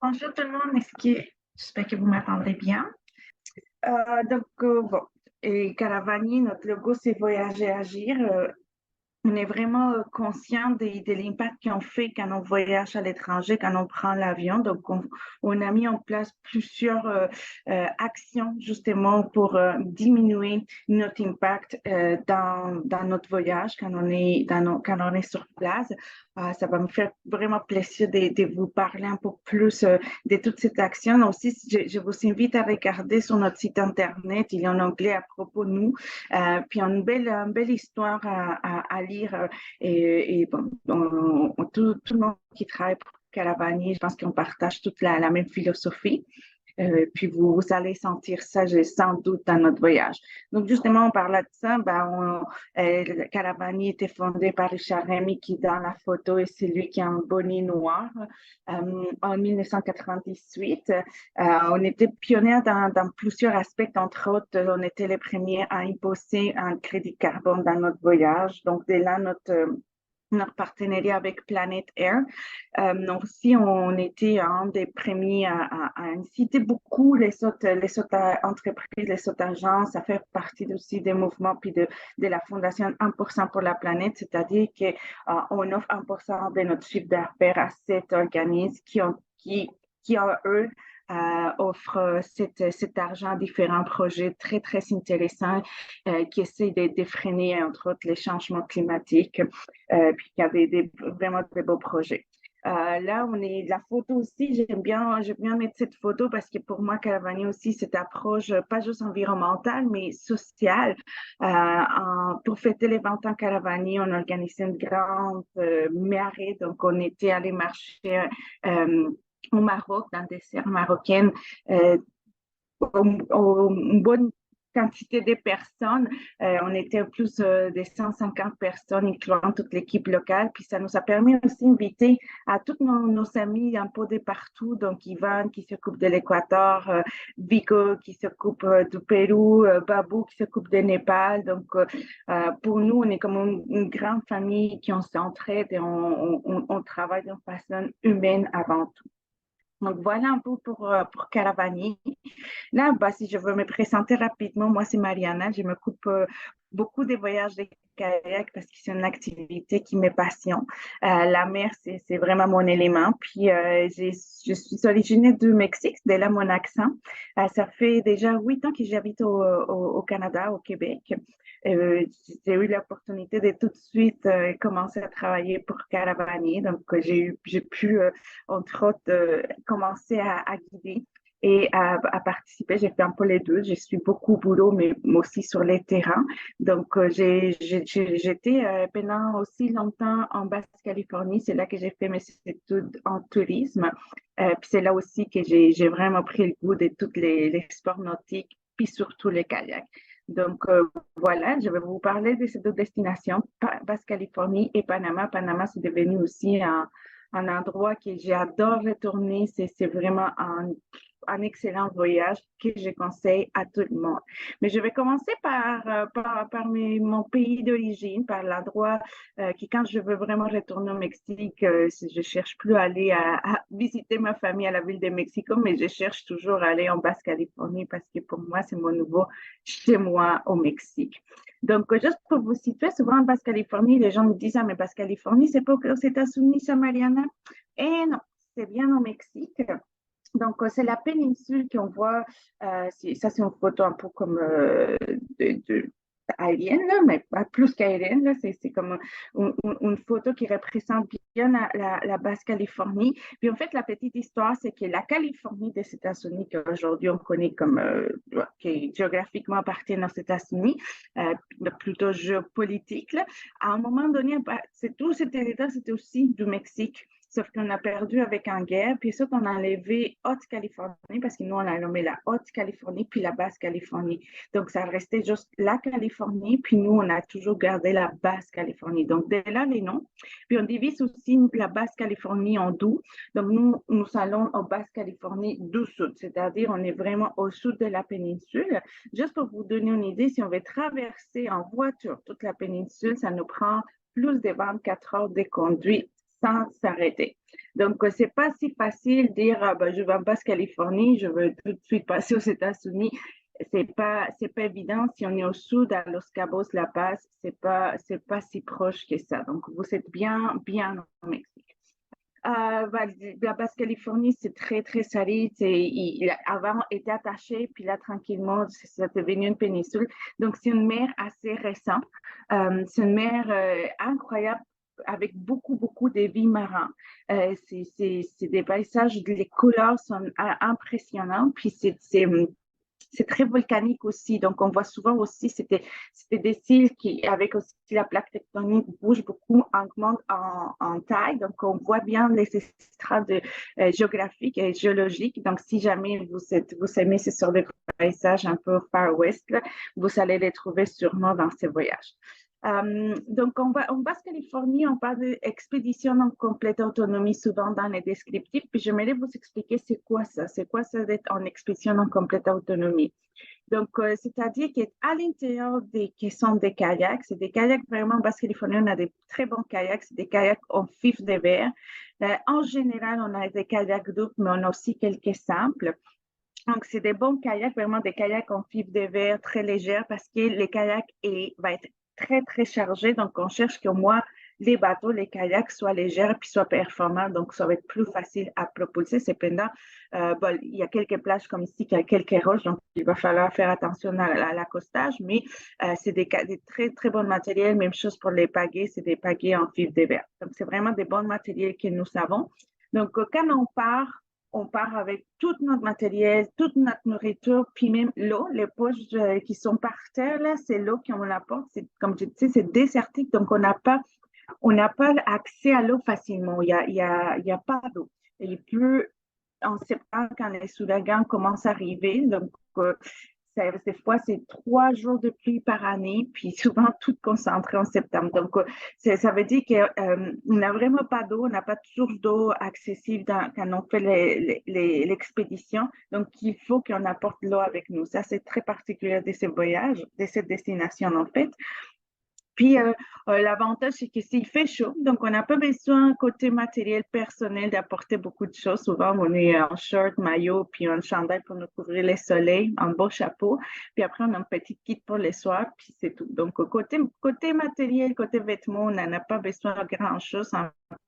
Bonjour tout le monde, j'espère que vous m'entendez bien. Bon, et Caravani, notre logo, c'est Voyager, Agir. On est vraiment conscient de l'impact qu'on fait quand on voyage à l'étranger, quand on prend l'avion. Donc, on a mis en place plusieurs actions justement pour diminuer notre impact dans notre voyage quand quand on est sur place. Ça va me faire vraiment plaisir de vous parler un peu plus de toute cette action. Aussi, je vous invite à regarder sur notre site Internet, il est en anglais à propos de nous. Puis une belle histoire à lire. Et bon, tout le monde qui travaille pour Caravani, je pense qu'on partage toute la même philosophie. Puis vous allez sentir ça, sans doute, dans notre voyage. Donc, justement, on parlait de ça. Caravani était fondé par Richard Remy, qui, dans la photo, est celui qui a un bonnet noir en 1998. On était pionniers dans plusieurs aspects. Entre autres, on était les premiers à imposer un crédit carbone dans notre voyage. Donc, dès là, notre partenariat avec Planet Air. Donc, si on était un des premiers à inciter beaucoup les autres entreprises, les autres agences à faire partie aussi des mouvements puis de la Fondation 1% pour la planète, c'est-à-dire qu'on offre 1% de notre chiffre d'affaires à cet organisme qui eux, offre cet argent à différents projets très, très intéressants qui essaient de freiner, entre autres, les changements climatiques, puis qui a vraiment de beaux projets. Là, on est la photo aussi. J'aime bien mettre cette photo parce que pour moi, Caravani aussi, cette approche pas juste environnementale, mais sociale. Pour fêter les 20 ans Caravani, on organisait une grande marée. Donc, on était allé marcher au Maroc, dans des serres marocaines, euh, une bonne quantité de personnes. On était plus de 150 personnes, incluant toute l'équipe locale. Puis ça nous a permis aussi d'inviter à tous nos amis un peu de partout. Donc, Ivan qui s'occupe de l'Équateur, Vico qui s'occupe du Pérou, Babou qui s'occupe du Népal. Donc, pour nous, on est comme une grande famille qui on s'entraide et on travaille d'une façon humaine avant tout. Donc, voilà un peu pour Caravani. Là, si je veux me présenter rapidement, moi, c'est Mariana. Je m'occupe beaucoup des voyages de kayak parce que c'est une activité qui me passionne. La mer, c'est vraiment mon élément. Puis, je suis originaire du Mexique, de là mon accent. Ça fait déjà 8 ans que j'habite au Canada, au Québec. J'ai eu l'opportunité de tout de suite commencer à travailler pour Caravani. Donc, j'ai pu, entre autres, commencer à guider et à participer. J'ai fait un peu les deux. Je suis beaucoup au boulot, mais aussi sur les terrains. Donc, j'étais pendant aussi longtemps en Basse-Californie. C'est là que j'ai fait mes études en tourisme. Puis c'est là aussi que j'ai vraiment pris le goût de tous les sports nautiques, puis surtout les kayaks. Donc, voilà, je vais vous parler de ces deux destinations, Basse-Californie et Panama. Panama, c'est devenu aussi un endroit que j'adore retourner. C'est vraiment un excellent voyage que je conseille à tout le monde. Mais je vais commencer mon pays d'origine, par l'endroit qui, quand je veux vraiment retourner au Mexique, je cherche plus à aller à visiter ma famille à la ville de Mexico, mais je cherche toujours à aller en Basse-Californie parce que pour moi, c'est mon nouveau chez moi au Mexique. Donc, juste pour vous situer, souvent en Basse-Californie, les gens me disent, ah, mais Basse-Californie, c'est pas aux États-Unis, ça, Mariana? Et non, c'est bien au Mexique. Donc, c'est la péninsule qu'on voit. Ça, c'est une photo un peu comme aérienne, là, mais pas plus qu'aérienne. Là. C'est comme une photo qui représente bien la Basse-Californie. Puis, en fait, la petite histoire, c'est que la Californie des États-Unis, qu'aujourd'hui on connaît comme, qui géographiquement appartient aux États-Unis, plutôt géopolitique, là, à un moment donné, c'est tout ce territoire, c'était aussi du Mexique. sauf qu'on a perdu avec une guerre, puis ensuite on a enlevé Haute-Californie, parce que nous, on a nommé la Haute-Californie, puis la Basse-Californie. Donc, ça restait juste la Californie, puis nous, on a toujours gardé la Basse-Californie. Donc, dès là, les noms. Puis, on divise aussi la Basse-Californie en deux. Donc, nous allons en Basse-Californie du sud, c'est-à-dire on est vraiment au sud de la péninsule. Juste pour vous donner une idée, si on veut traverser en voiture toute la péninsule, ça nous prend plus de 24 heures de conduite sans s'arrêter. Donc, c'est pas si facile de dire, ah, ben, je vais en Basse-Californie, je veux tout de suite passer aux États-Unis. C'est pas évident. Si on est au sud, à Los Cabos, La Paz, c'est pas si proche que ça. Donc, vous êtes bien au Mexique. La Basse-Californie, c'est très, très salé. Il avant était attaché, puis là, tranquillement, c'est devenu une péninsule. Donc, c'est une mer assez récente. C'est une mer incroyable avec beaucoup de vie marins. C'est des paysages, les couleurs sont impressionnantes, puis c'est très volcanique aussi. Donc, on voit souvent aussi, c'était des îles qui, avec aussi la plaque tectonique, bougent beaucoup, augmentent en taille. Donc, on voit bien les strates géographiques et géologiques. Donc, si jamais vous aimez ce genre de paysages un peu Far West, là, vous allez les trouver sûrement dans ces voyages. Donc, en Basse-Californie, on parle d'expédition en complète autonomie souvent dans les descriptifs. Puis, j'aimerais vous expliquer c'est quoi ça. C'est quoi ça d'être en expédition en complète autonomie. Donc, c'est-à-dire qu'à l'intérieur des caissons des kayaks, c'est des kayaks vraiment, en Basse-Californie, on a des très bons kayaks, c'est des kayaks en fif de verre. En général, on a des kayaks doubles, mais on a aussi quelques simples. Donc, c'est des bons kayaks, vraiment des kayaks en fibre de verre très légères parce que les kayaks va être très, très chargé. Donc, on cherche qu'au moins les bateaux, les kayaks soient légers puis soient performants. Donc, ça va être plus facile à propulser. Cependant, bon, il y a quelques plages comme ici, il y a quelques roches. Donc, il va falloir faire attention à l'accostage. Mais c'est des très, très bons matériels. Même chose pour les pagaies, c'est des pagaies en fibre de verre. Donc, c'est vraiment des bons matériels que nous savons. Donc, quand on part avec tout notre matériel, toute notre nourriture, puis même l'eau, les poches qui sont par terre, là, c'est l'eau qu'on apporte. Comme je disais, c'est désertique, donc on n'a pas accès à l'eau facilement. Il y a pas d'eau. Il pleut en septembre quand les ouragans commencent à arriver. Donc, des fois, c'est 3 jours de pluie par année, puis souvent tout concentré en septembre. Donc, ça veut dire qu'on n'a vraiment pas d'eau, on n'a pas de source d'eau accessible quand on fait l'expédition. Donc, il faut qu'on apporte l'eau avec nous. Ça, c'est très particulier de ces voyages, de cette destination, en fait. Puis, l'avantage, c'est que s'il fait chaud, donc on n'a pas besoin, côté matériel personnel, d'apporter beaucoup de choses. Souvent, on est en short, maillot, puis un chandail pour nous couvrir les soleils, un beau chapeau. Puis après, on a un petit kit pour les soirs, puis c'est tout. Donc, côté matériel, côté vêtements, on n'en a pas besoin de grand-chose,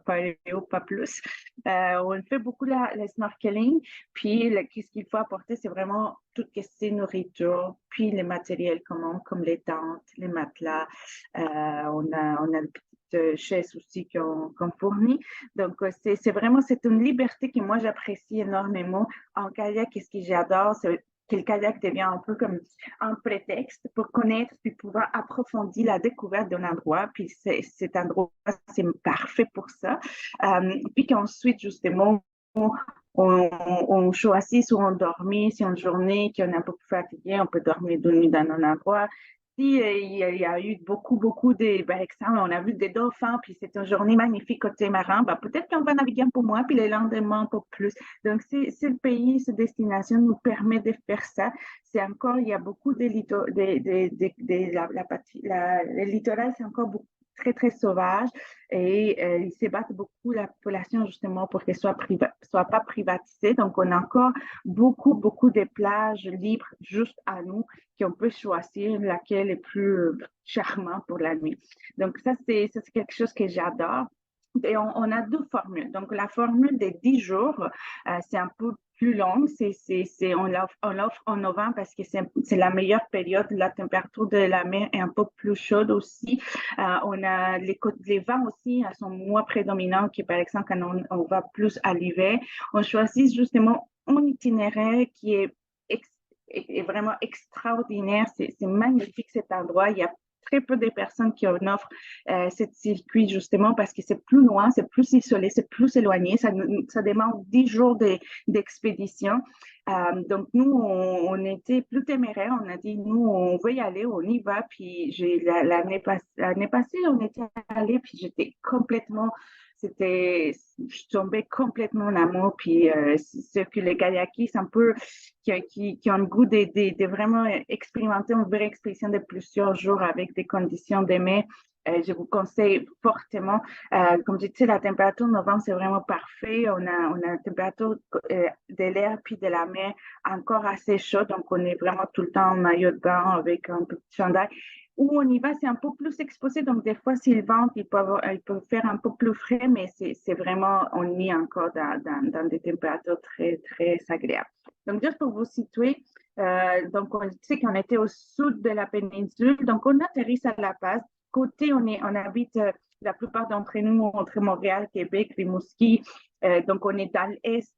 pas plus. On fait beaucoup le snorkeling, puis qu'est-ce qu'il faut apporter, c'est vraiment tout ce qui est nourriture, puis les matériels comme les tentes, les matelas. On a une petite chaise aussi qu'on fournit. Donc, c'est vraiment, c'est une liberté que moi, j'apprécie énormément. En kayak, qu'est-ce que j'adore, c'est que le kayak devient un peu comme un prétexte pour connaître puis pouvoir approfondir la découverte d'un endroit. Puis cet endroit, c'est parfait pour ça. Puis qu'ensuite, justement, on choisit soit on dormit, si une journée qu'on est un peu plus fatigué, on peut dormir 2 nuits dans un endroit. Si il y a eu beaucoup de, par exemple, on a vu des dauphins, puis c'est une journée magnifique côté marin, ben, peut-être qu'on va naviguer un peu moins, puis le lendemain un peu plus. Donc, si le pays, cette destination nous permet de faire ça, c'est encore, il y a beaucoup de le littoral, c'est encore beaucoup très, très sauvage et ils se battent beaucoup la population justement pour qu'elle soit pas privatisée. Donc, on a encore beaucoup de plages libres juste à nous qu'on peut choisir laquelle est plus charmante pour la nuit. Donc, ça, c'est quelque chose que j'adore. Et on a deux formules. Donc, la formule des 10 jours, c'est un peu plus longue. On l'offre en novembre parce que c'est la meilleure période. La température de la mer est un peu plus chaude aussi. On a les vents aussi sont moins prédominants que, par exemple, quand on va plus à l'hiver. On choisit justement un itinéraire qui est vraiment extraordinaire. C'est magnifique cet endroit. Il y a très peu de personnes qui en offrent ce circuit justement parce que c'est plus loin, c'est plus isolé, c'est plus éloigné. Ça demande 10 jours d'expédition. Donc, nous, on était plus téméraires. On a dit, nous, on veut y aller, on y va. Puis, l'année passée, on était allé, puis j'étais complètement, je tombais complètement en amour. Puis, ce que les kayakis, c'est un peu, qui ont le goût de vraiment expérimenter une vraie expédition de plusieurs jours avec des conditions de mer. Je vous conseille fortement. Comme je disais, la température de novembre, c'est vraiment parfait. On a une température de l'air puis de la mer encore assez chaude. Donc, on est vraiment tout le temps en maillot de bain avec un petit chandail. Où on y va, c'est un peu plus exposé. Donc, des fois, s'il vente, il peut faire un peu plus frais, mais c'est vraiment, on est encore dans des températures très, très agréables. Donc, juste pour vous situer, donc on sait qu'on était au sud de la péninsule. Donc, on atterrit à La Paz. Côté, on habite, la plupart d'entre nous, entre Montréal, Québec, Rimouski. Donc, on est dans l'est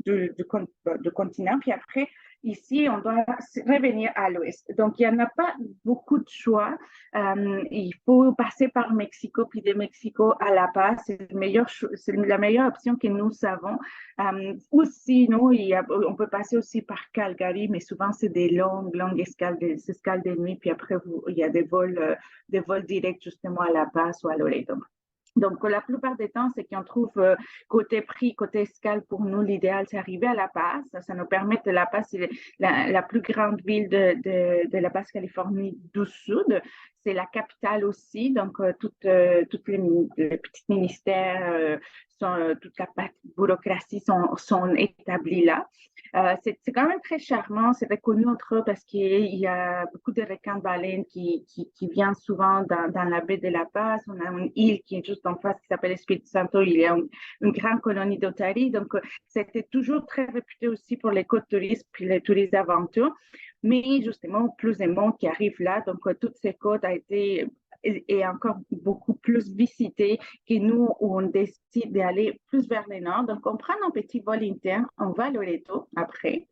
du continent. Puis après, ici, on doit revenir à l'ouest. Donc, il n'y en a pas beaucoup de choix. Il faut passer par Mexico, puis de Mexico à La Paz. C'est la meilleure option que nous savons. Ou sinon, on peut passer aussi par Calgary, mais souvent, c'est des longues escales de nuit. Puis après, il y a des vols directs justement à La Paz ou à Loreto. Donc, la plupart des temps, c'est qu'on trouve côté prix, côté escale, pour nous, l'idéal, c'est arriver à La Paz. Ça nous permet de La Paz, c'est la plus grande ville de la Basse-Californie du Sud. C'est la capitale aussi. Donc, toutes les petits ministères, toute la bureaucratie sont établis là. C'est quand même très charmant. C'est reconnu entre eux parce qu'il y a beaucoup de requins de baleines qui viennent souvent dans la baie de La Paz. On a une île qui est juste en face qui s'appelle Espírito Santo. Il y a une grande colonie d'otaries. Donc, c'était toujours très réputé aussi pour l'écotourisme puis les touristes d'aventure. Mais justement, plus de monde qui arrive là. Donc, toutes ces côtes a été et encore beaucoup plus visitées que nous, où on décide d'aller plus vers le nord. Donc, on prend un petit vol interne, on va à Loreto après.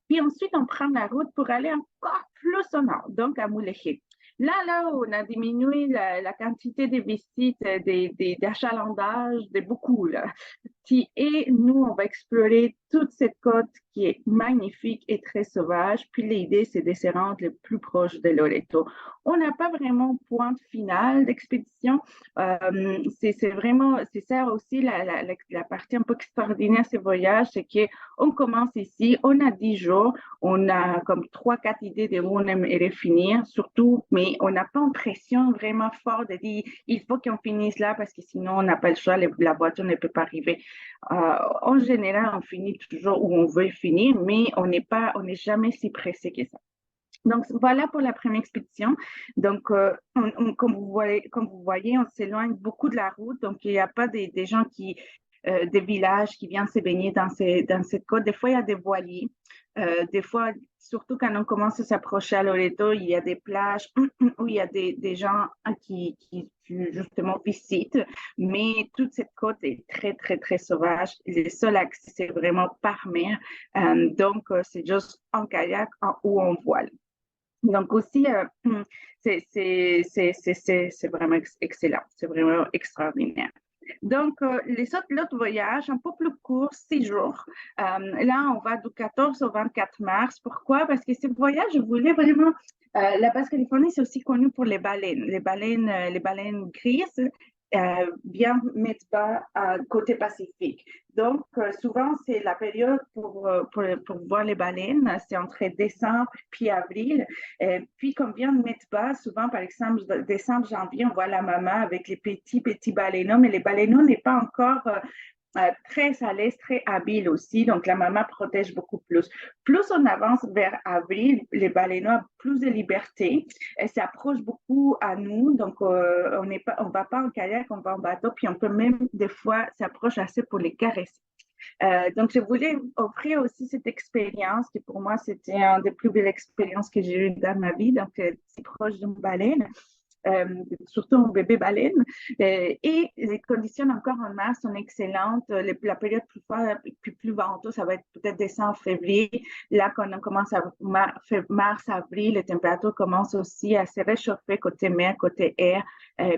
Puis ensuite, on prend la route pour aller encore plus au nord, donc à Mulegé. Là, on a diminué la quantité de visites, d'achalandage, de beaucoup, là. Et nous, on va explorer toute cette côte qui est magnifique et très sauvage. Puis l'idée, c'est de se rendre le plus proche de Loreto. On n'a pas vraiment point final d'expédition. C'est vraiment, c'est ça aussi la partie un peu extraordinaire de ce voyage, c'est qu'on commence ici, on a 10 jours, on a comme 3-4 idées de où on aimerait finir, surtout, mais on n'a pas une pression vraiment forte de dire il faut qu'on finisse là parce que sinon on n'a pas le choix, la voiture ne peut pas arriver. En général, on finit toujours où on veut finir, mais on n'est jamais si pressé que ça. Donc, voilà pour la première expédition. Donc, comme vous voyez, on s'éloigne beaucoup de la route. Donc, il n'y a pas des gens des villages qui viennent se baigner dans cette côte. Des fois, il y a des voiliers. Des fois, surtout quand on commence à s'approcher à Loreto, il y a des plages où il y a des gens qui justement visitent. Mais toute cette côte est très, très, très sauvage. Le seul accès, c'est vraiment par mer. Donc, c'est juste en kayak ou en voile. Donc aussi, c'est vraiment excellent, c'est vraiment extraordinaire. Donc, l'autre voyage, un peu plus court, 6 jours. Là, on va du 14 au 24 mars. Pourquoi? Parce que ce voyage, je voulais vraiment... la Basse-Californie, c'est aussi connu pour les baleines. Les baleines grises viennent mettre bas côté Pacifique. Donc, souvent, c'est la période pour voir les baleines. C'est entre décembre puis avril. Puis, comme vient de mettre bas, souvent, par exemple, décembre, janvier, on voit la mama avec les petits baleineaux, mais les baleineaux n'est pas encore très à l'aise, très habile aussi. Donc, la maman protège beaucoup plus. Plus on avance vers avril, les baleineaux ont plus de liberté. Elles s'approchent beaucoup à nous. Donc, on va pas en kayak, on va en bateau. Puis, on peut même, des fois, s'approcher assez pour les caresser. Donc, je voulais offrir aussi cette expérience qui, pour moi, c'était une des plus belles expériences que j'ai eues dans ma vie. Donc, si proche d'une baleine. surtout un bébé baleine. Et les conditions encore en mars sont excellentes. La période plus froide, plus venteuse, ça va être peut-être décembre, février. Là, quand on commence à mars, avril, les températures commencent aussi à se réchauffer côté mer, côté air.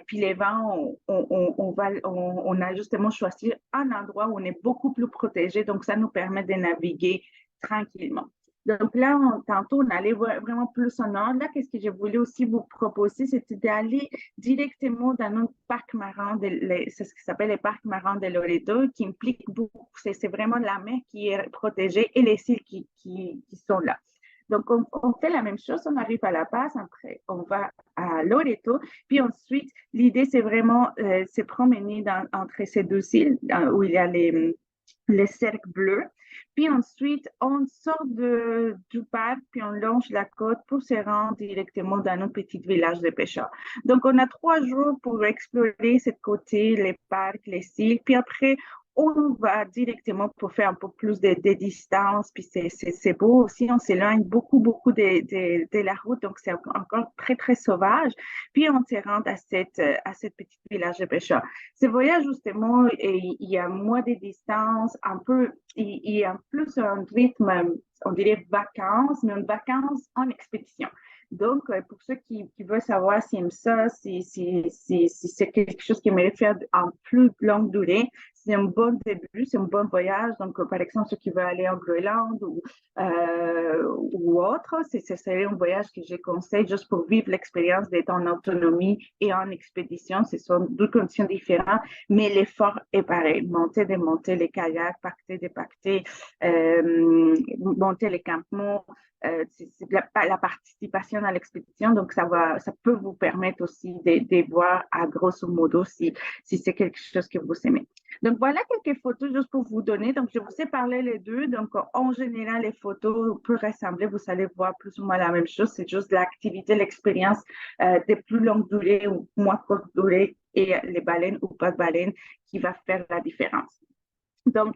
Puis les vents, on a justement choisi un endroit où on est beaucoup plus protégé, donc ça nous permet de naviguer tranquillement. Donc là, tantôt, on allait vraiment plus au nord. Là, qu'est-ce que je voulais aussi vous proposer, c'était d'aller directement dans notre parc marin, c'est ce qui s'appelle les parcs marins de Loreto, qui implique beaucoup, c'est vraiment la mer qui est protégée et les îles qui sont là. Donc, on fait la même chose, on arrive à La Paz, après, on va à Loreto, puis ensuite, l'idée, c'est vraiment se promener entre ces deux îles où il y a les cercles bleus. Puis ensuite, on sort du parc, puis on longe la côte pour se rendre directement dans notre petit village de pêcheurs. Donc, on a 3 jours pour explorer cette côté, les parcs, les îles. Puis après, on va directement pour faire un peu plus de distance, puis c'est beau aussi, on s'éloigne beaucoup de la route, donc c'est encore très, très sauvage. Puis on se rend à cette petite village de pêcheurs. Ce voyage, justement, il y a moins de distance, un peu, il y a plus un rythme, on dirait vacances, mais une vacances en expédition. Donc, pour ceux qui veulent savoir s'ils aiment ça, si c'est quelque chose qu'ils aimeraient faire en plus longue durée, c'est un bon début, c'est un bon voyage. Donc, par exemple, ceux qui veulent aller en Groenland ou autre, ce serait un voyage que je conseille juste pour vivre l'expérience d'être en autonomie et en expédition. Ce sont deux conditions différentes, mais l'effort est pareil. Monter, démonter les kayaks, pacter, dépacter, monter les campements. C'est la participation à l'expédition, donc ça peut vous permettre aussi de voir à grosso modo si c'est quelque chose que vous aimez. Donc voilà quelques photos juste pour vous donner. Donc je vous ai parlé les deux. Donc en général, les photos peuvent ressembler, vous allez voir plus ou moins la même chose. C'est juste l'activité, l'expérience de plus longue durée ou moins courte durée et les baleines ou pas de baleines qui va faire la différence. Donc,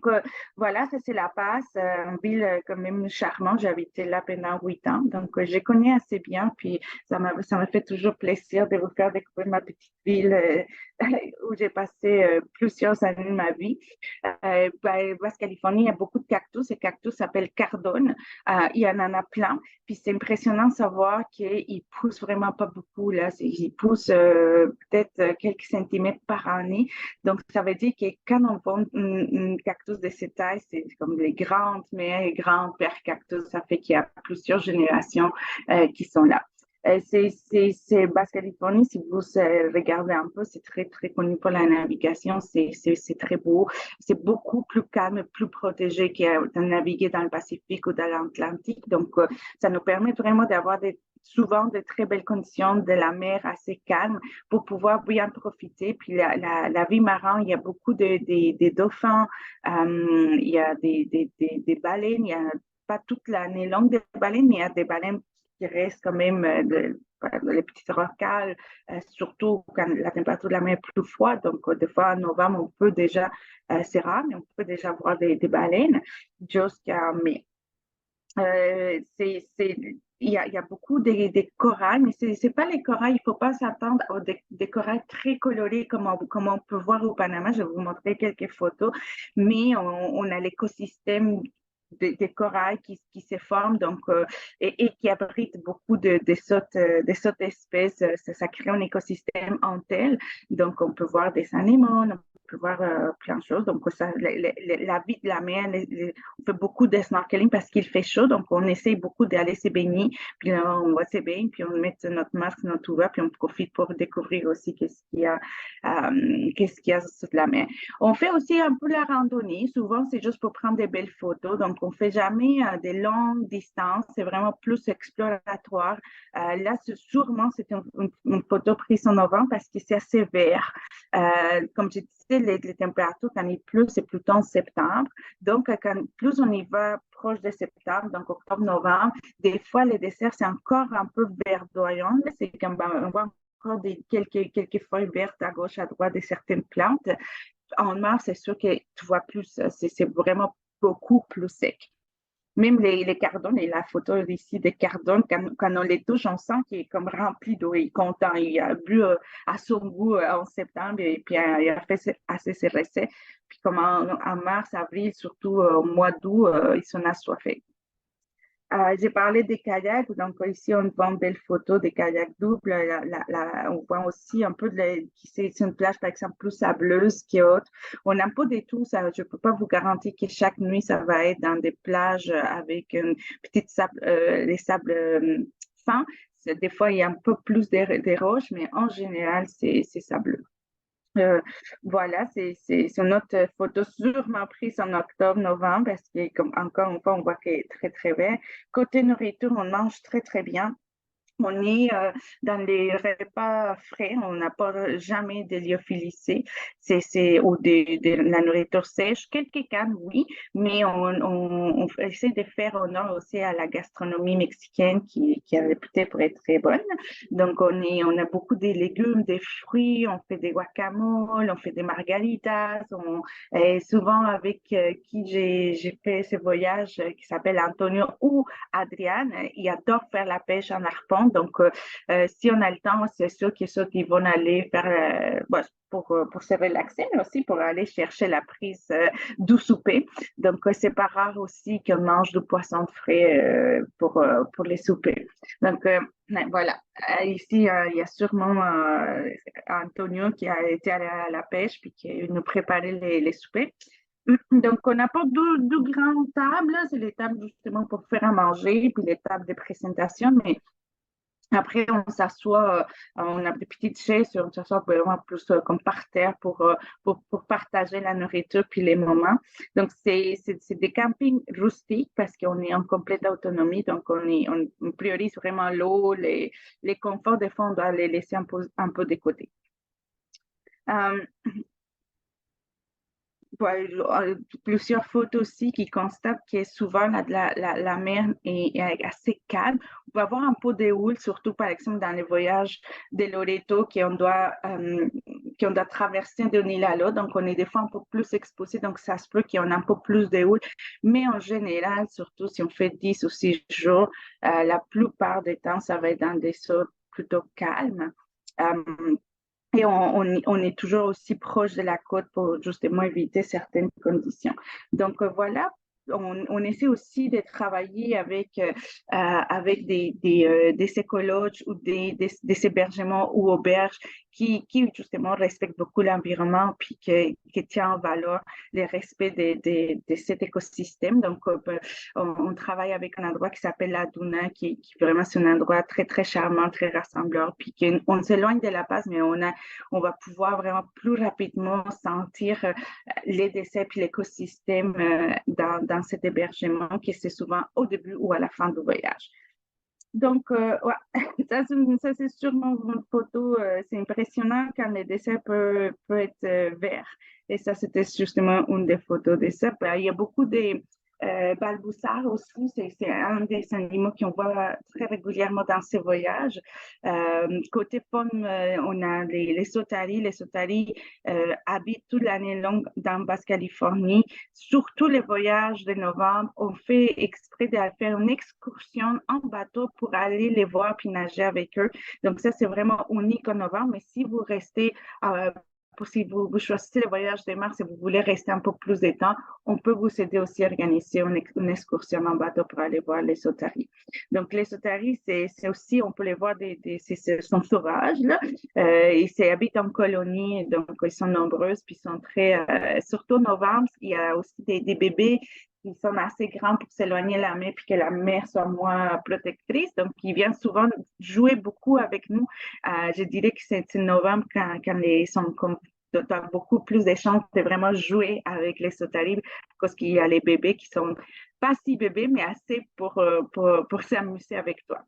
voilà, ça c'est La Paz, une ville quand même charmante. J'ai habité là pendant 8 ans, donc je connais assez bien. Puis, ça me fait toujours plaisir de vous faire découvrir ma petite ville où j'ai passé plusieurs années de ma vie. Basse-Californie, il y a beaucoup de cactus. Ces cactus s'appellent cardone. Il y en a plein. Puis, c'est impressionnant de savoir qu'ils poussent vraiment pas beaucoup. Là. Ils poussent peut-être quelques centimètres par année. Donc, ça veut dire que quand on voit un cactus de cette taille, c'est comme les grandes mères et grands-pères cactus. Ça fait qu'il y a plusieurs générations qui sont là. C'est Basse-Californie, si vous regardez un peu, c'est très, très connu pour la navigation. C'est très beau. C'est beaucoup plus calme, plus protégé que de naviguer dans le Pacifique ou dans l'Atlantique. Donc, ça nous permet vraiment d'avoir souvent de très belles conditions de la mer assez calme pour pouvoir bien profiter. Puis la vie marine, il y a beaucoup de dauphins, il y a des baleines, il y a pas toute l'année longue des baleines, mais il y a des baleines qui restent quand même les petites rocales, surtout quand la température de la mer est plus froide. Donc, des fois, en novembre, on peut déjà, c'est rare, mais on peut déjà voir des baleines jusqu'à mai. Il y a beaucoup de corail, mais c'est pas les corails, il faut pas s'attendre à des corails très colorés comme on peut voir au Panama. Je vais vous montrer quelques photos, mais on a l'écosystème des corails qui se forment donc, et qui abritent beaucoup de cette espèces. Ça crée un écosystème en tel. Donc, on peut voir des anémones, on peut voir plein de choses. Donc, la vie de la mer, on fait beaucoup de snorkeling parce qu'il fait chaud. Donc, on essaye beaucoup d'aller se baigner. Puis là, on va se baigner, puis on met notre masque, notre tout puis on profite pour découvrir aussi qu'est-ce qu'il y a sur la mer. On fait aussi un peu la randonnée. Souvent, c'est juste pour prendre des belles photos. Donc, on fait jamais des longues distances. C'est vraiment plus exploratoire. Là, sûrement, c'est une photo prise en novembre parce que c'est assez vert. Comme je disais, les températures, quand il pleut, c'est plutôt en septembre. Donc, plus on y va proche de septembre, donc octobre, novembre, des fois, les desserts, c'est encore un peu verdoyant. C'est comme on voit encore quelques feuilles vertes à gauche, à droite de certaines plantes. En mars, c'est sûr que tu vois plus, c'est vraiment beaucoup plus sec. Même les cardons, et la photo ici des cardons, quand on les touche, on sent qu'il est comme rempli d'eau. Il est content. Il a bu à son goût en septembre et puis il a fait assez ses recettes. Puis comme en mars, avril, surtout au mois d'août, ils sont assoiffés. J'ai parlé des kayaks, donc ici on voit une belle photo des kayaks doubles. On voit aussi un peu c'est une plage par exemple plus sableuse qui est haute. On a un peu de tout, ça, je peux pas vous garantir que chaque nuit ça va être dans des plages avec une petite sable, les sables fins. Des fois il y a un peu plus des roches, mais en général c'est sableux. Euh, voilà, c'est une autre photo sûrement prise en octobre-novembre parce que, comme encore une fois, on voit qu'elle est très, très belle. Côté nourriture, on mange très, très bien. On est dans les repas frais, on n'a pas jamais de lyophilisé, ou de la nourriture sèche. Quelques cannes, oui, mais on essaie de faire honneur aussi à la gastronomie mexicaine qui est réputée pour être très bonne. Donc, on a beaucoup de légumes, des fruits, on fait des guacamoles, on fait des margaritas. Et souvent, avec qui j'ai fait ce voyage qui s'appelle Antonio ou Adriane, ils adorent faire la pêche en arpent. Donc, si on a le temps, c'est sûr qu'ils vont aller faire pour se relaxer, mais aussi pour aller chercher la prise du souper. Donc, c'est pas rare aussi qu'on mange du poisson frais pour les soupers. Donc, voilà. Ici, il y a sûrement Antonio qui a été à la pêche puis qui nous préparait les soupers. Donc, on n'a pas de grandes tables, c'est les tables justement pour faire à manger, puis les tables de présentation, mais après, on s'assoit, on a des petites chaises, on s'assoit vraiment plus comme par terre pour partager la nourriture puis les moments. Donc, c'est des campings rustiques parce qu'on est en complète autonomie, donc on priorise vraiment l'eau, les conforts, des fois, on doit les laisser un peu de côté. Euh, plusieurs photos aussi qui constatent que souvent la mer est assez calme. On va avoir un peu de houle, surtout par exemple dans les voyages de Loreto qu'on doit traverser d'une île à l'autre. Donc, on est des fois un peu plus exposé, donc ça se peut qu'il y en ait un peu plus de houle. Mais en général, surtout si on fait 10 ou 6 jours, la plupart des temps, ça va être dans des eaux plutôt calmes. Euh, et on est toujours aussi proche de la côte pour justement éviter certaines conditions. Donc voilà, on essaie aussi de travailler avec des écologes ou des hébergements ou auberges qui justement respectent beaucoup l'environnement puis qui tient en valeur le respect de cet écosystème. Donc, on travaille avec un endroit qui s'appelle la Duna, qui vraiment c'est un endroit très, très charmant, très rassembleur, puis on s'éloigne de la base, mais on va pouvoir vraiment plus rapidement sentir les décès puis l'écosystème dans cet hébergement, qui c'est souvent au début ou à la fin du voyage. Donc, ouais, ça c'est sûrement une photo. C'est impressionnant quand le dessert peut être vert. Et ça, c'était justement une des photos de ça. Il y a beaucoup de balboussards aussi. C'est un des animaux qu'on voit très régulièrement dans ces voyages. Côté pommes, on a les sautaris. Les sautaris habitent toute l'année longue dans Basse-Californie. Surtout les voyages de novembre, on fait exprès de faire une excursion en bateau pour aller les voir puis nager avec eux. Donc ça, c'est vraiment unique en novembre. Mais si vous restez si vous choisissez le voyage de mars et vous voulez rester un peu plus de temps, on peut vous aider aussi à organiser une excursion en bateau pour aller voir les sautaris. Donc, les sautaris, c'est aussi, on peut les voir, sont sauvages, là. Ils habitent en colonie, donc ils sont nombreuses, puis ils sont surtout en novembre, il y a aussi des bébés qui sont assez grands pour s'éloigner de la mer, puis que la mer soit moins protectrice. Donc, ils viennent souvent jouer beaucoup avec nous. Je dirais que c'est en novembre quand ils sont comme tu as beaucoup plus de chances de vraiment jouer avec les sauterelles parce qu'il y a les bébés qui sont pas si bébés, mais assez pour s'amuser avec toi.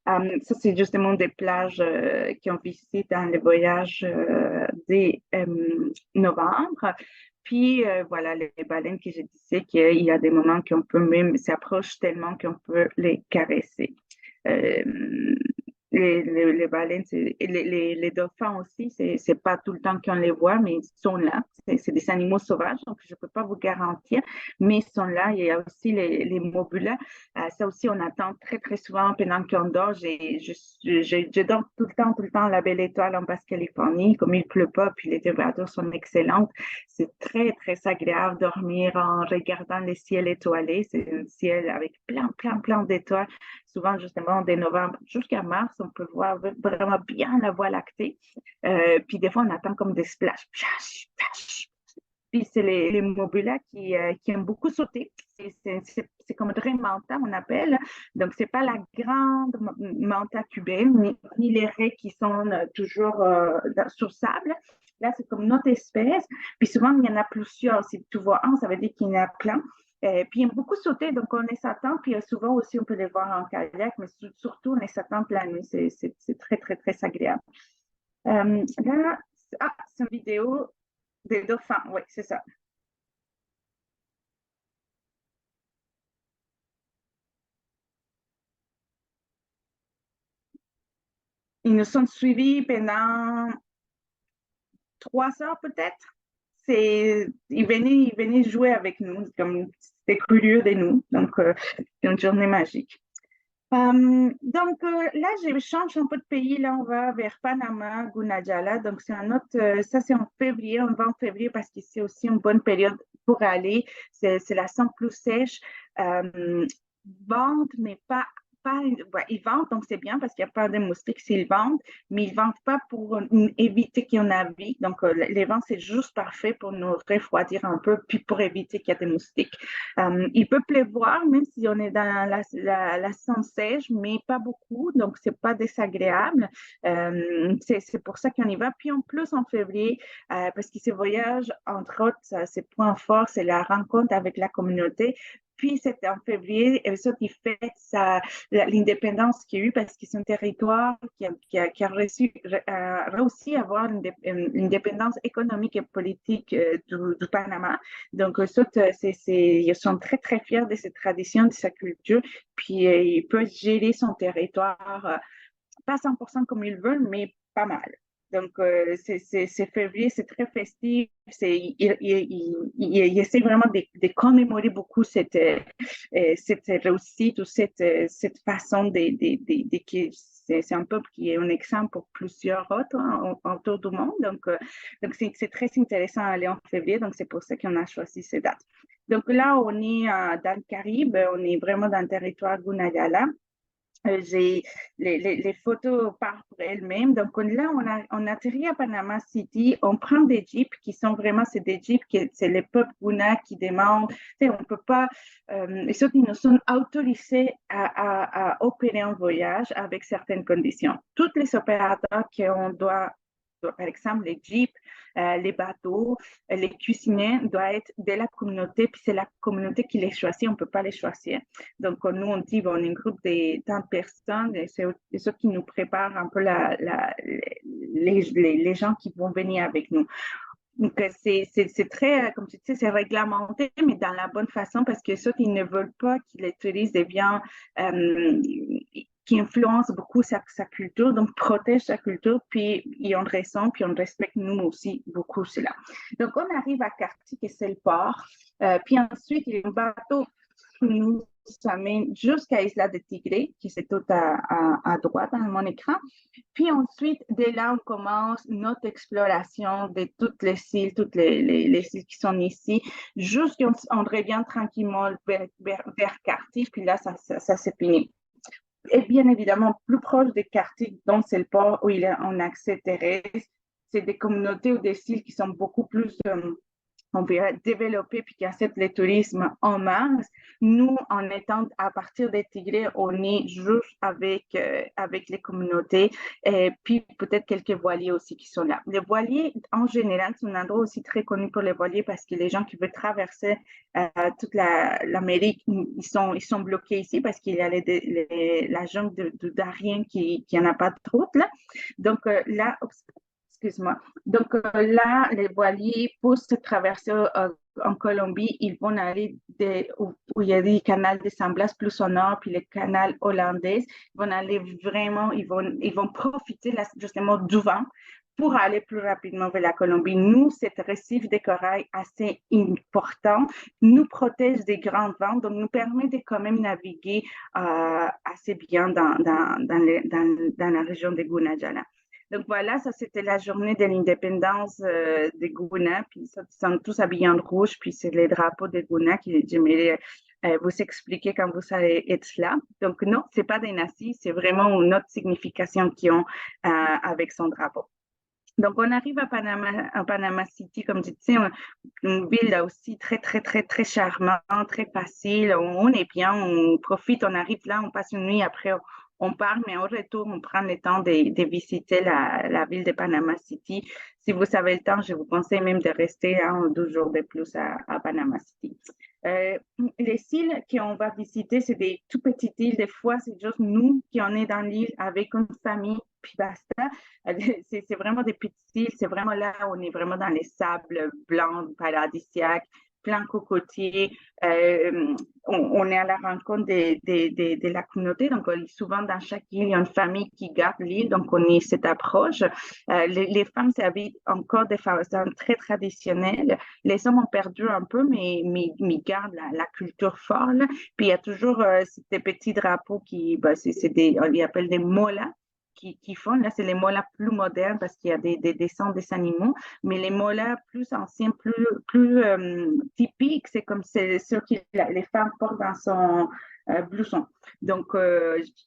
Ça, c'est justement des plages qui ont visité dans le voyage de novembre. Puis, voilà, les baleines que je disais qu'il y a des moments qu'on peut même s'approcher tellement qu'on peut les caresser. Euh, les baleines, et les dauphins aussi, c'est pas tout le temps qu'on les voit, mais ils sont là. C'est des animaux sauvages, donc je peux pas vous garantir, mais ils sont là. Il y a aussi les mobulas. Ça aussi, on attend très, très souvent pendant qu'on dort. Je dors tout le temps à la Belle Étoile en Basse-Californie. Comme il pleut pas, puis les températures sont excellentes. C'est très, très agréable de dormir en regardant le ciel étoilé. C'est un ciel avec plein d'étoiles. Souvent, justement, de novembre jusqu'à mars, on peut voir vraiment bien la Voie lactée. Puis des fois, on attend comme des splashes. Puis c'est les mobulas qui aiment beaucoup sauter. C'est comme très manta, on appelle. Donc, c'est pas la grande manta cubaine, ni les raies qui sont toujours sur sable. Là, c'est comme notre espèce. Puis souvent, il y en a plusieurs. Si tu vois un, ça veut dire qu'il y en a plein. Puis ils aiment beaucoup sauter, donc on les attend. Puis souvent aussi, on peut les voir en kayak, mais surtout, on les attend la nuit. C'est très, très, très agréable. Là, c'est une vidéo des dauphins. Oui, c'est ça. Ils nous sont suivis pendant 3 heures peut-être. Ils venaient jouer avec nous, comme c'était curieux de nous. Donc, c'est une journée magique. Là, je change un peu de pays. Là, on va vers Panama, Gunajala. Donc, c'est un autre, ça, c'est en février. On va en février parce que c'est aussi une bonne période pour aller. C'est la saison plus sèche. Euh, Vendent, mais ouais, ils vendent, donc c'est bien parce qu'il n'y a pas de moustiques s'ils vendent, mais ils ne vendent pas pour éviter qu'il y en ait. Donc, les ventes, c'est juste parfait pour nous refroidir un peu, puis pour éviter qu'il y ait des moustiques. Il peut pleuvoir, même si on est dans la saison sèche, mais pas beaucoup, donc c'est pas désagréable. C'est pour ça qu'on y va. Puis en plus, en février, parce que ce voyage, entre autres, ses points forts, c'est la rencontre avec la communauté. Puis c'était en février, et ça, il fête l'indépendance qu'il y a eu parce que c'est un territoire qui a réussi à avoir l'indépendance économique et politique du Panama. Donc, ça, ils sont très, très fiers de cette tradition, de sa culture. Puis, ils peuvent gérer son territoire, pas 100% comme ils veulent, mais pas mal. Donc, c'est février, c'est très festif. Il essaie vraiment de commémorer beaucoup cette réussite ou cette façon que c'est un peuple qui est un exemple pour plusieurs autres autour du monde. Donc c'est très intéressant d'aller en février. Donc, c'est pour ça qu'on a choisi ces dates. Donc, là, on est dans le Caribe. On est vraiment dans le territoire Gunayala. J'ai les photos par elles-mêmes. Donc là, on atterrit à Panama City, on prend des jeeps qui sont vraiment, c'est des jeeps, c'est les peuples Guna qui demandent, tu sais, on peut pas, et ceux qui nous sont autorisés à opérer un voyage avec certaines conditions. Tous les opérateurs qu'on doit, par exemple, les jeeps, les bateaux, les cuisiniers doivent être de la communauté, puis c'est la communauté qui les choisit, on ne peut pas les choisir. Donc, nous, on dit, bon, on est un groupe de tant de personnes, et c'est ceux qui nous préparent un peu les gens qui vont venir avec nous. Donc, c'est très, comme tu dis, c'est réglementé, mais dans la bonne façon, parce que ceux qui ne veulent pas qu'ils utilisent des biens qui influencent beaucoup sa culture, donc protègent sa culture, puis ils ont raison, puis on respecte nous aussi beaucoup cela. Donc, on arrive à Cartier, qui c'est le port, puis ensuite, il y a un bateau qui nous amène jusqu'à Isla de Tigre, qui c'est tout à droite dans mon écran. Puis ensuite, dès là, on commence notre exploration de toutes les îles, les îles qui sont ici, jusqu'on on revient tranquillement vers Carthage, puis là, ça s'est fini. Et bien évidemment, plus proche de Carthage, donc c'est le port où il y a un accès terrestre, c'est des communautés ou des îles qui sont beaucoup plus on peut développer puis qui acceptent le tourisme en masse. Nous, en étant à partir des Tigrés, on est juste avec les communautés et puis peut-être quelques voiliers aussi qui sont là. Les voiliers, en général, c'est un endroit aussi très connu pour les voiliers parce que les gens qui veulent traverser toute l'Amérique, ils sont bloqués ici parce qu'il y a la jungle d'Arien qui n'en a pas de route là. Donc là, excuse-moi. Donc là, les voiliers, pour se traverser en Colombie, ils vont aller où il y a des canaux de San Blas plus au nord, puis les canaux hollandais. Ils vont aller vraiment, ils vont profiter justement du vent pour aller plus rapidement vers la Colombie. Nous, cet récif de corail assez important nous protège des grands vents, donc nous permet de quand même naviguer assez bien dans la région de Gunajala. Donc voilà, ça c'était la journée de l'indépendance de Guna, puis ils sont tous habillés en rouge, puis c'est les drapeaux de Guna que j'aimerais vous expliquer quand vous allez être là. Donc non, c'est pas des nazis, c'est vraiment une autre signification qu'ils ont avec son drapeau. Donc, on arrive à Panama City, comme je disais, une ville là aussi très, très, très, très charmante, très facile. On est bien, on profite, on arrive là, on passe une nuit, après on part, mais au retour, on prend le temps de visiter la ville de Panama City. Si vous avez le temps, je vous conseille même de rester 1 ou 2 jours de plus à Panama City. Euh, les îles qu'on va visiter, c'est des tout petites îles. Des fois, c'est juste nous qui en est dans l'île avec une famille, puis basta. C'est vraiment des petites îles. C'est vraiment là où on est vraiment dans les sables blancs, paradisiaques, plein cocotiers. On est à la rencontre de la communauté. Donc, souvent, dans chaque île, il y a une famille qui garde l'île. Donc, on est cette approche. Les femmes s'habillent encore de façon très traditionnelle. Les hommes ont perdu un peu, mais gardent la culture forte. Puis, il y a toujours ces petits drapeaux ils appellent des molas qui font. Là, c'est les molas plus modernes parce qu'il y a des sons des animaux, mais les molas plus anciens, plus typiques, c'est comme c'est ceux que les femmes portent dans son blouson. Donc,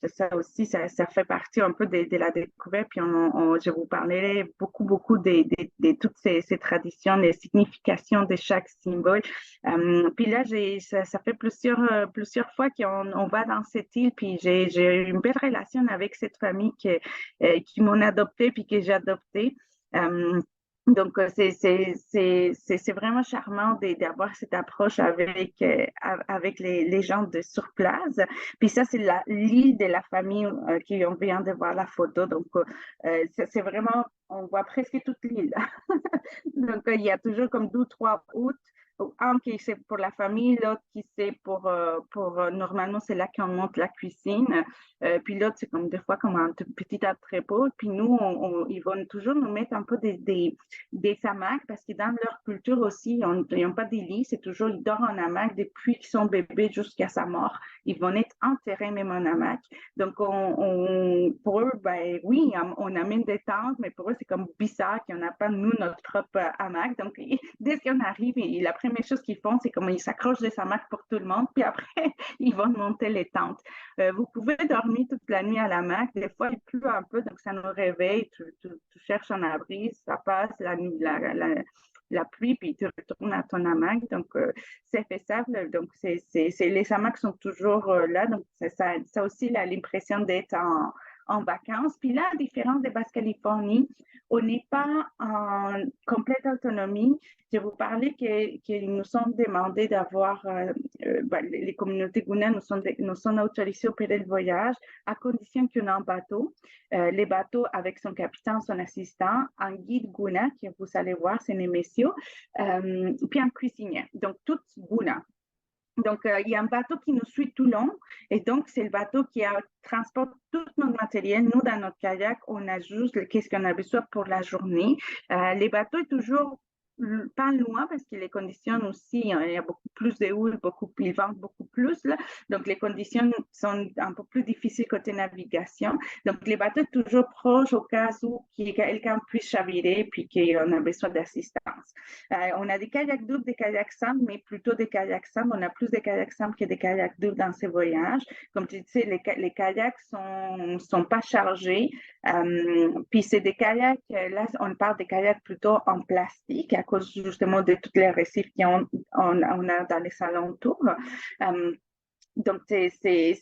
ça aussi, ça fait partie un peu de la découverte. Puis, je vous parlerai beaucoup de toutes ces traditions, les significations de chaque symbole. Puis là, ça fait plusieurs fois qu'on va dans cette île, puis j'ai une belle relation avec cette famille qui m'ont adoptée, puis que j'ai adoptée. Donc, c'est vraiment charmant d'avoir cette approche avec les gens de sur place. Puis ça, c'est l'île de la famille on vient de voir la photo. Donc, c'est vraiment, on voit presque toute l'île. Donc, il y a toujours comme 2 ou 3 août. Un qui c'est pour la famille, l'autre qui c'est normalement, c'est là qu'on monte la cuisine. Puis l'autre, c'est comme des fois comme un petit entrepôt. Puis nous, ils vont toujours nous mettre un peu des hamacs parce que dans leur culture aussi, ils n'ont pas des lits. C'est toujours, ils dorment en hamac depuis qu'ils sont bébés jusqu'à sa mort. Ils vont être enterrés même en hamac. Donc, pour eux, ben oui, on amène des tentes, mais pour eux, c'est comme bizarre qu'on n'a pas, nous, notre propre hamac. Donc, dès qu'on arrive, la première chose qu'ils font, c'est comme ils s'accrochent des hamacs pour tout le monde, puis après, ils vont monter les tentes. Vous pouvez dormir toute la nuit à l'hamac. Des fois, il pleut un peu, donc ça nous réveille. Tu cherches un abri, ça passe la pluie, puis tu retournes à ton hamac. Donc, c'est faisable. Donc, les hamacs sont toujours là. Donc, ça aussi l'impression d'être en vacances. Puis là, à différence de Basse-Californie, on n'est pas en complète autonomie. Je vous parlais qu'ils nous sont demandé d'avoir, les communautés Guna nous sont autorisées à opérer le voyage à condition qu'on ait un bateau. Les bateaux avec son capitaine, son assistant, un guide Guna, que vous allez voir, c'est Nemesio, puis un cuisinier. Donc, tout Guna. Donc, il y a un bateau qui nous suit tout le long et donc, c'est le bateau qui transporte tout notre matériel. Nous, dans notre kayak, on a juste qu'est-ce qu'on a besoin pour la journée. Les bateaux sont toujours pas loin parce que les conditions aussi, il y a beaucoup plus de houle, ils vendent beaucoup plus. Là. Donc, les conditions sont un peu plus difficiles côté navigation. Donc, les bateaux sont toujours proches au cas où quelqu'un puisse chavirer puis qu'on a besoin d'assistance. On a des kayaks doubles, des kayaks simples, mais plutôt des kayaks simples. On a plus de kayaks simples que des kayaks doubles dans ces voyages. Comme tu disais, les kayaks sont pas chargés. Puis c'est des kayaks, là, on parle des kayaks plutôt en plastique à cause justement de tous les récifs qu'on a dans les alentours. Donc, c'est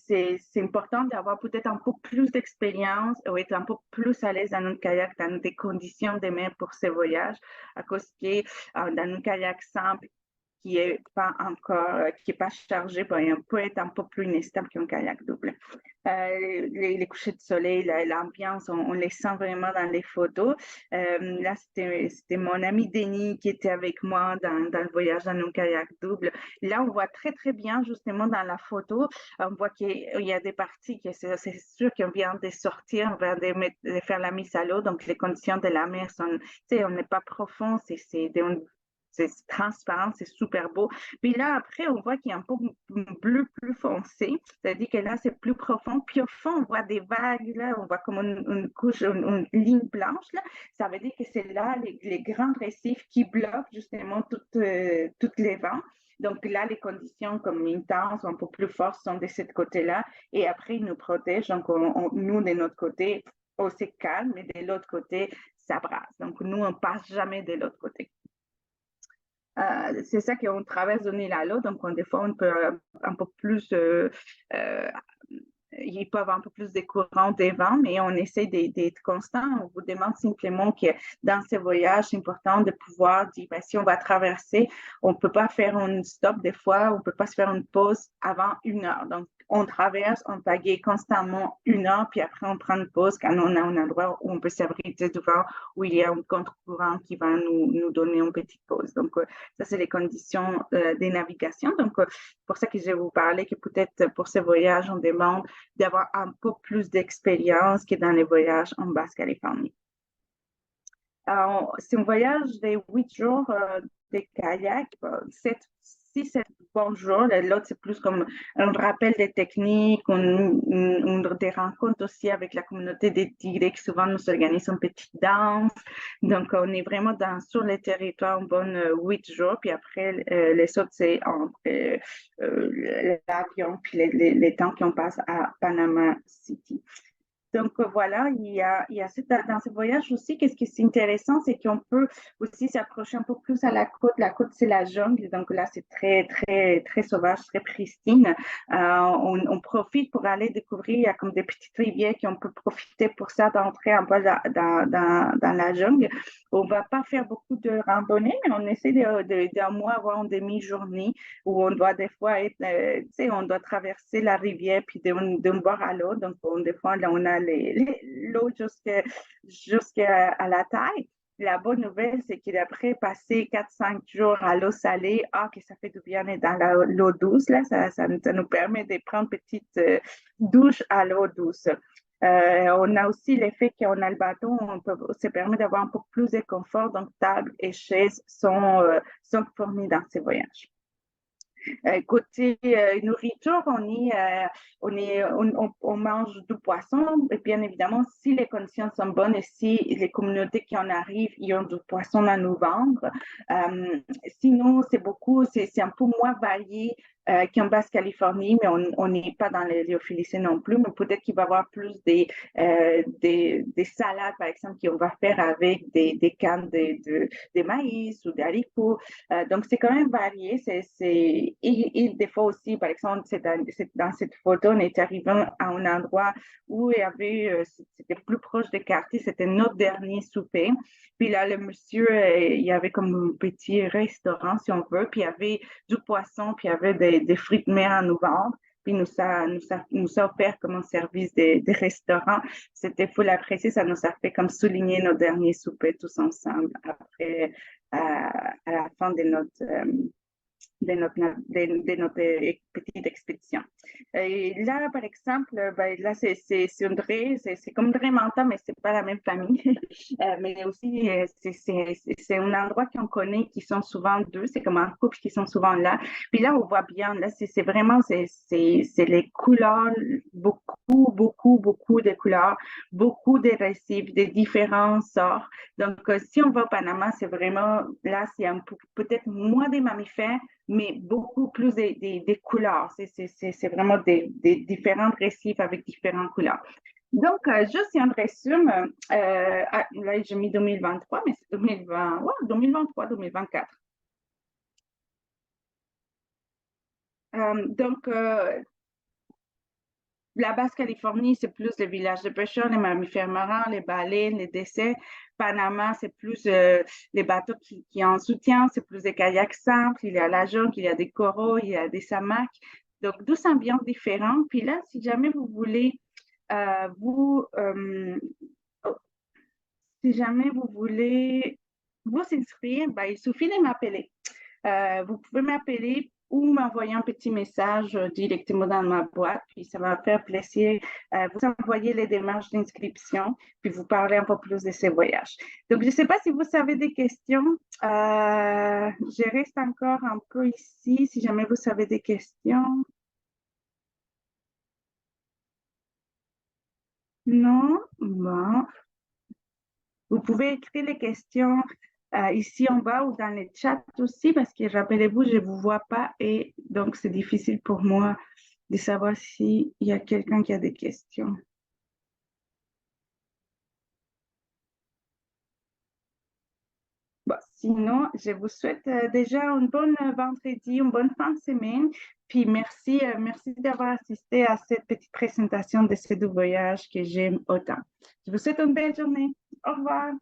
important d'avoir peut-être un peu plus d'expérience ou être un peu plus à l'aise dans un kayak, dans des conditions de mer pour ces voyages, à cause que dans un kayak simple, qui est pas encore, qui est pas chargé, peut être un peu plus instable qu'un kayak double. Les couchers de soleil, l'ambiance, on les sent vraiment dans les photos. Là, c'était mon ami Denis qui était avec moi dans le voyage dans un kayak double. Là, on voit très, très bien, justement, dans la photo, on voit qu'il y a des parties que c'est sûr qu'on vient de sortir, on vient de faire la mise à l'eau, donc les conditions de la mer sont, tu sais, on n'est pas profond, c'est transparent, c'est super beau. Puis là, après, on voit qu'il y a un peu bleu plus foncé, c'est-à-dire que là, c'est plus profond. Puis au fond, on voit des vagues, là, on voit comme une couche, une ligne blanche, là. Ça veut dire que c'est là les grands récifs qui bloquent justement toutes les vents. Donc là, les conditions comme intenses, un peu plus fortes sont de ce côté-là. Et après, ils nous protègent. Donc, nous, de notre côté, c'est calme, mais de l'autre côté, ça brasse. Donc, nous, on passe jamais de l'autre côté. C'est ça qu'on traverse d'une île à l'autre, donc des fois on peut un peu plus, il peut y avoir un peu plus de courants, des vents, mais on essaie d'être constant. On vous demande simplement que dans ces voyages, c'est important de pouvoir dire, ben, si on va traverser, on ne peut pas faire un stop des fois, on ne peut pas se faire une pause avant 1 heure. Donc, on traverse, on pagaie constamment 1 heure, puis après on prend une pause quand on a un endroit où on peut s'abriter devant, où il y a un contre-courant qui va nous donner une petite pause. Donc, ça, c'est les conditions des navigations. Donc, pour ça que je vais vous parler que peut-être pour ce voyage, on demande d'avoir un peu plus d'expérience que dans les voyages en Basse-Californie. C'est un voyage de 8 jours de kayak, 6-7 bons jours. L'autre, c'est plus comme un rappel des techniques, des rencontres aussi avec la communauté des Tigres qui souvent nous organisent une petite danse. Donc, on est vraiment sur le territoire un bon 8 jours. Puis après, les autres, c'est entre l'avion puis les temps qu'on passe à Panama City. Donc voilà, dans ce voyage aussi, qu'est-ce qui est intéressant, c'est qu'on peut aussi s'approcher un peu plus à la côte. La côte, c'est la jungle, donc là, c'est très, très, très sauvage, très pristine. On profite pour aller découvrir, il y a comme des petites rivières qu'on peut profiter pour ça, d'entrer un peu dans la jungle. On va pas faire beaucoup de randonnées, mais on essaie d'un mois avoir une demi-journée où on doit des fois être, tu sais, on doit traverser la rivière puis d'un bord à l'autre. Donc, des fois, là, on a l'eau jusqu'à la taille. La bonne nouvelle, c'est qu'après passer 4-5 jours à l'eau salée, que ça fait du bien être dans l'eau douce, là, ça nous permet de prendre une petite douche à l'eau douce. On a aussi l'effet qu'on a le bateau, ça permet d'avoir un peu plus de confort, donc table et chaises sont fournies dans ces voyages. Côté nourriture, on mange du poisson. Et bien évidemment, si les conditions sont bonnes et si les communautés qui en arrivent, ils ont du poisson à nous vendre. Sinon, c'est un peu moins varié qu'en Basse-Californie, mais on n'est pas dans les lyophilicées non plus. Mais peut-être qu'il va y avoir plus des salades, par exemple, qu'on va faire avec des cannes de maïs ou d'haricots. Donc, c'est quand même varié. Et des fois aussi, par exemple, dans cette photo, on est arrivé à un endroit où il y avait, c'était plus proche des quartiers, c'était notre dernier souper. Puis là, le monsieur, il y avait comme un petit restaurant, si on veut, puis il y avait du poisson, puis il y avait des fruits de mer à nous vendre. Puis nous a offert comme un service des restaurants. C'était full apprécié, ça nous a fait comme souligner nos derniers soupers tous ensemble après, à la fin de notre petite expédition. Et là, par exemple, ben, là, c'est comme Dré Manta, mais c'est pas la même famille. Mais aussi, c'est un endroit qu'on connaît, qui sont souvent deux, c'est comme un couple qui sont souvent là. Puis là, on voit bien, là, c'est vraiment, c'est les couleurs, beaucoup, beaucoup, beaucoup de couleurs, beaucoup de récifs, de différents sorts. Donc, si on va au Panama, c'est vraiment, là, c'est peut-être moins des mammifères, mais beaucoup plus des couleurs. C'est vraiment des différents récifs avec différentes couleurs. Donc, juste un résumé, là, j'ai mis 2023, mais c'est 2020, ouais, 2023, 2024. Donc, la Basse-Californie, c'est plus les villages de pêcheurs, les mammifères marins, les baleines, les décès. Panama, c'est plus les bateaux qui en soutien, c'est plus des kayaks simples. Il y a la jonque, il y a des coraux, il y a des samacs. Donc, 12 ambiances différentes. Puis là, si jamais vous voulez euh, vous, euh, si jamais vous voulez vous inscrire, ben, il suffit de m'appeler. Vous pouvez m'appeler ou m'envoyer un petit message directement dans ma boîte, puis ça va me faire plaisir vous envoyer les démarches d'inscription, puis vous parler un peu plus de ces voyages. Donc, je ne sais pas si vous avez des questions. Je reste encore un peu ici, si jamais vous avez des questions. Non? Bon. Vous pouvez écrire les questions ici en bas ou dans le chat aussi, parce que rappelez-vous, je ne vous vois pas et donc c'est difficile pour moi de savoir s'il y a quelqu'un qui a des questions. Bon, sinon, je vous souhaite déjà une bonne vendredi, une bonne fin de semaine. Puis merci d'avoir assisté à cette petite présentation de ces deux voyages que j'aime autant. Je vous souhaite une belle journée. Au revoir.